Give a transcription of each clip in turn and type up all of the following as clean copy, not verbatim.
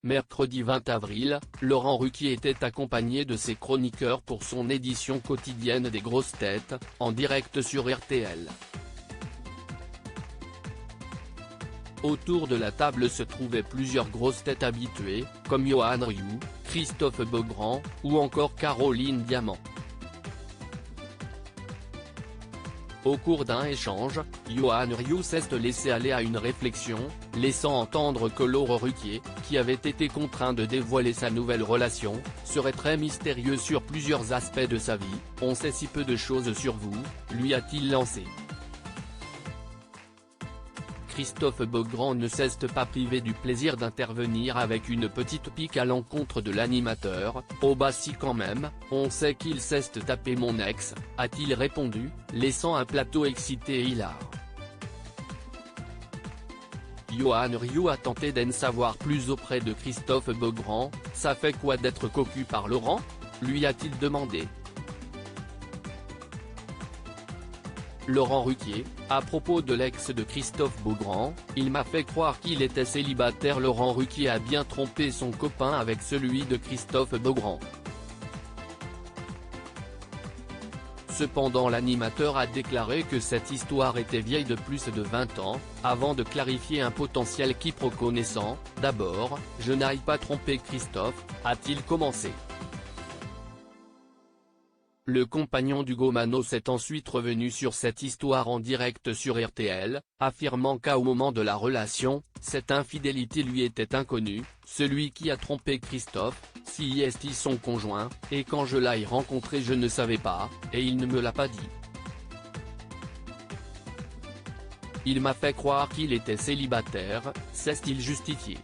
Mercredi 20 avril, Laurent Ruquier était accompagné de ses chroniqueurs pour son édition quotidienne des grosses têtes, en direct sur RTL. Autour de la table se trouvaient plusieurs grosses têtes habituées, comme Yoann Rioux, Christophe Beaugrand, ou encore Caroline Diamant. Au cours d'un échange, Yoann Rioux s'est laissé aller à une réflexion, laissant entendre que Laurent Ruquier, qui avait été contraint de dévoiler sa nouvelle relation, serait très mystérieux sur plusieurs aspects de sa vie. « On sait si peu de choses sur vous », lui a-t-il lancé. Christophe Beaugrand ne s'est pas privé du plaisir d'intervenir avec une petite pique à l'encontre de l'animateur. « Oh bah si quand même, on sait qu'il s'est tapé mon ex », a-t-il répondu, laissant un plateau excité et hilar. Yoann Rioux a tenté d'en savoir plus auprès de Christophe Beaugrand. « Ça fait quoi d'être cocu par Laurent ?» lui a-t-il demandé. Laurent Ruquier, à propos de l'ex de Christophe Beaugrand, « Il m'a fait croire qu'il était célibataire ». Laurent Ruquier a bien trompé son copain avec celui de Christophe Beaugrand. Cependant l'animateur a déclaré que cette histoire était vieille de plus de 20 ans, avant de clarifier un potentiel quiproquo naissant. « D'abord, je n'aille pas tromper Christophe », a-t-il commencé. Le compagnon d'Hugo Manos est ensuite revenu sur cette histoire en direct sur RTL, affirmant qu'au moment de la relation, cette infidélité lui était inconnue. « Celui qui a trompé Christophe, si est son conjoint, et quand je l'ai rencontré je ne savais pas, et il ne me l'a pas dit. Il m'a fait croire qu'il était célibataire », s'est-il justifié.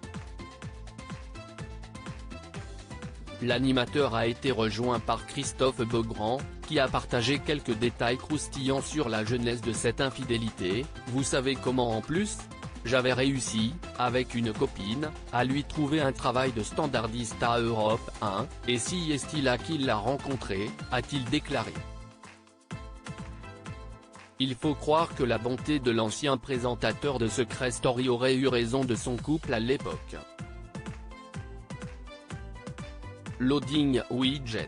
L'animateur a été rejoint par Christophe Beaugrand, qui a partagé quelques détails croustillants sur la genèse de cette infidélité. « Vous savez comment en plus ? J'avais réussi, avec une copine, à lui trouver un travail de standardiste à Europe 1, et si est là qu'il l'a rencontré », a-t-il déclaré. Il faut croire que la bonté de l'ancien présentateur de Secret Story aurait eu raison de son couple à l'époque. Loading Widget.